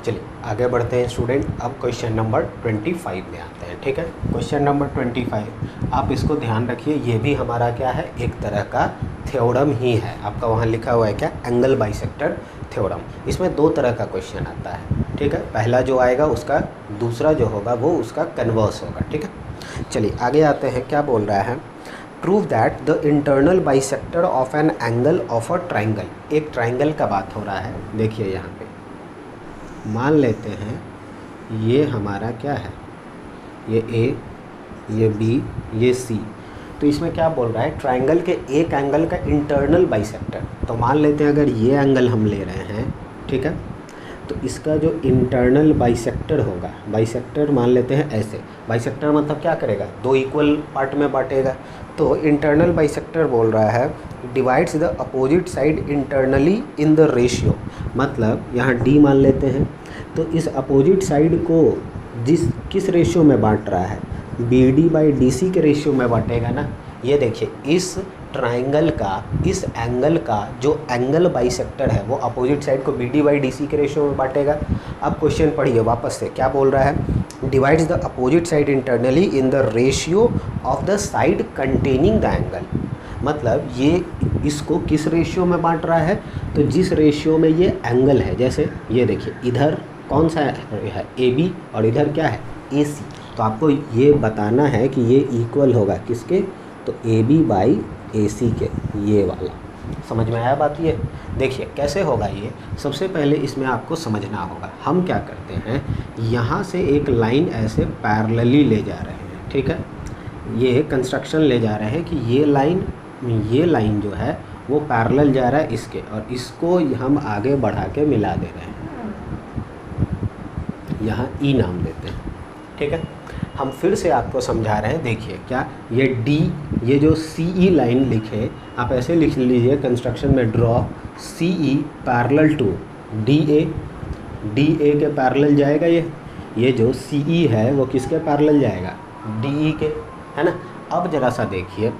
चलिए आगे बढ़ते हैं स्टूडेंट। अब क्वेश्चन नंबर 25 में आते हैं। ठीक है, क्वेश्चन नंबर 25 आप इसको ध्यान रखिए, ये भी हमारा क्या है, एक तरह का थ्योरम ही है। आपका वहाँ लिखा हुआ है क्या, एंगल बाइसेक्टर थ्योरम। इसमें दो तरह का क्वेश्चन आता है। ठीक है, पहला जो आएगा उसका, दूसरा जो होगा वो उसका कन्वर्स होगा। ठीक है, चलिए आगे आते हैं। क्या बोल रहा है, prove that the internal bisector of an angle of a triangle. एक ट्राइंगल का बात हो रहा है। देखिए यहाँ पे मान लेते हैं ये हमारा क्या है, ये ए, ये बी, ये सी। तो इसमें क्या बोल रहा है, ट्राइंगल के एक एंगल का इंटरनल बाइसेक्टर। तो मान लेते हैं अगर ये एंगल हम ले रहे हैं, ठीक है, तो इसका जो इंटरनल बाइसेक्टर होगा, बाइसेक्टर मान लेते हैं ऐसे, बाइसेक्टर मतलब क्या करेगा, दो इक्वल पार्ट में बांटेगा। तो इंटरनल बाइसेक्टर बोल रहा है divides the opposite side internally in the ratio. मतलब यहाँ डी मान लेते हैं, तो इस अपोजिट साइड को किस रेशियो में बांट रहा है, B D by D C के रेशियो में बांटेगा ना। ये देखिए इस ट्राइंगल का, इस एंगल का जो एंगल बाइसेक्टर है वो अपोजिट साइड को B D by D C के रेशियो में बांटेगा। अब क्वेश्चन पढ़िए वापस से, क्या बोल रहा है, divides the opposite side internally in the ratio of the side containing the angle. मतलब ये इसको किस रेशियो में बांट रहा है, तो जिस रेशियो में ये एंगल है। जैसे ये देखिए इधर कौन सा है, ए बी, और इधर क्या है, ए सी। तो आपको ये बताना है कि ये इक्वल होगा किसके, तो ए बी बाई ए सी के, ये वाला। समझ में आया बात। ये देखिए कैसे होगा ये, सबसे पहले इसमें आपको समझना होगा। हम क्या करते हैं, यहाँ से एक लाइन ऐसे पैरेलली ले जा रहे हैं। ठीक है, ये कंस्ट्रक्शन ले जा रहे हैं कि ये लाइन जो है वो पैरेलल जा रहा है इसके, और इसको हम आगे बढ़ा के मिला दे रहे हैं, यहाँ ई नाम देते हैं। ठीक है, हम फिर से आपको समझा रहे हैं। देखिए क्या, ये डी, ये जो सी ई लाइन लिखे, आप ऐसे लिख लीजिए कंस्ट्रक्शन में, draw C E parallel to D A. D A के पैरेलल जाएगा ये जो सी ई है वो किसके पैरेलल जाएगा, डी ई के, है ना। अब ज़रा सा देखिए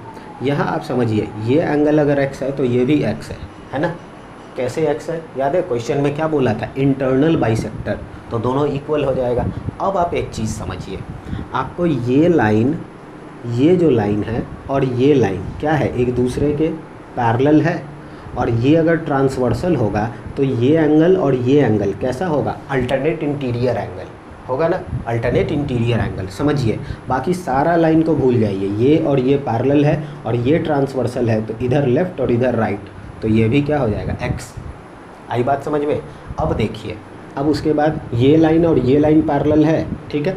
यहाँ आप समझिए, ये एंगल अगर एक्स है तो ये भी एक्स है ना। कैसे एक्स है, याद है क्वेश्चन में क्या बोला था, इंटरनल बाइसेक्टर, तो दोनों इक्वल हो जाएगा। अब आप एक चीज़ समझिए, आपको ये लाइन, ये जो लाइन है और ये लाइन क्या है, एक दूसरे के पैरेलल है, और ये अगर ट्रांसवर्सल होगा तो ये एंगल और ये एंगल कैसा होगा, अल्टरनेट इंटीरियर एंगल होगा ना, अल्टरनेट इंटीरियर एंगल। समझिए, बाकी सारा लाइन को भूल जाइए, ये और ये पैरेलल है और ये ट्रांसवर्सल है, तो इधर लेफ़्ट और इधर राइट, तो ये भी क्या हो जाएगा, एक्स। आई बात समझ में। अब देखिए, अब उसके बाद ये लाइन और ये लाइन पैरेलल है, ठीक है,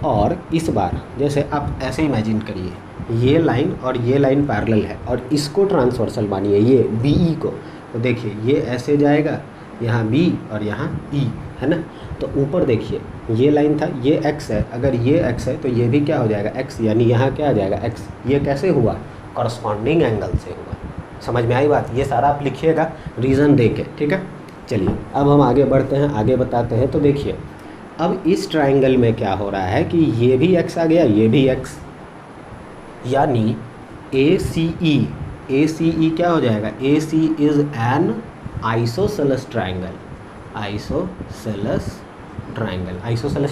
और इस बार जैसे आप ऐसे इमेजिन करिए, ये लाइन और ये लाइन पैरेलल है और इसको ट्रांसवर्सल मानिए, ये बी ई को, तो देखिए ये ऐसे जाएगा, यहाँ बी और यहाँ ई, है ना। तो ऊपर देखिए ये लाइन था, ये एक्स है, अगर ये एक्स है तो ये भी क्या हो जाएगा, एक्स, यानी यहाँ क्या आ जाएगा, एक्स। ये कैसे हुआ, कॉरस्पॉन्डिंग एंगल से हुआ। समझ में आई बात। ये सारा आप लिखिएगा रीज़न दे के, ठीक है। चलिए अब हम आगे बढ़ते हैं, आगे बताते हैं। तो देखिए अब इस ट्राइंगल में क्या हो रहा है कि ये भी एक्स आ गया, ये भी एक्स, यानी ए सी ई क्या हो जाएगा, A C is an isosceles triangle. Isosceles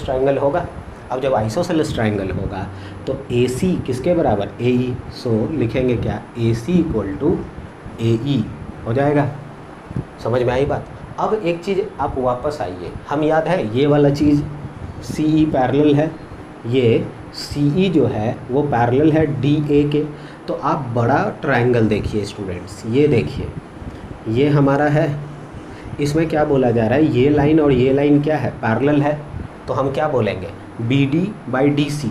triangle होगा। अब जब आइसोसेलेस ट्राइंगल होगा तो ए सी किसके बराबर, ए ई। सो लिखेंगे क्या, ए सी इक्वल टू ए ई हो जाएगा। समझ में आई बात। अब एक चीज़ आप वापस आइए, हम याद है ये वाला चीज़ सी ई पैरेलल है, ये सी ई जो है वो पैरेलल है डी ए के। तो आप बड़ा ट्राइंगल देखिए स्टूडेंट्स, ये देखिए ये हमारा है, इसमें क्या बोला जा रहा है, ये लाइन और ये लाइन क्या है, पैरेलल है। तो हम क्या बोलेंगे, B D by D C,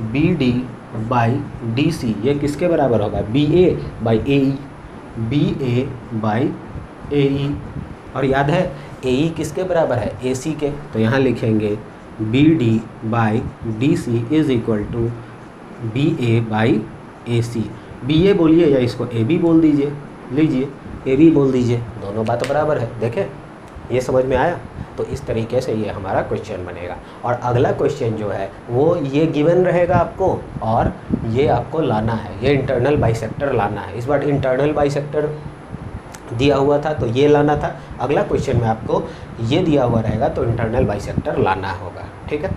B D by D C ये किसके बराबर होगा, B A by A E, B A by A E. और याद है ए ई किसके बराबर है, ए सी के। तो यहाँ लिखेंगे B D by D C is equal to B A by A C. B A बोलिए या इसको ए बी बोल दीजिए, लीजिए ए बी बोल दीजिए, दोनों बात बराबर है। देखें ये समझ में आया। तो इस तरीके से ये हमारा क्वेश्चन बनेगा। और अगला क्वेश्चन जो है वो ये गिवन रहेगा आपको, और ये आपको लाना है, ये इंटरनल बाइसेक्टर लाना है। इस बार इंटरनल बाइसेक्टर दिया हुआ था तो ये लाना था, अगला क्वेश्चन में आपको ये दिया हुआ रहेगा तो इंटरनल बाइसेक्टर लाना होगा। ठीक है।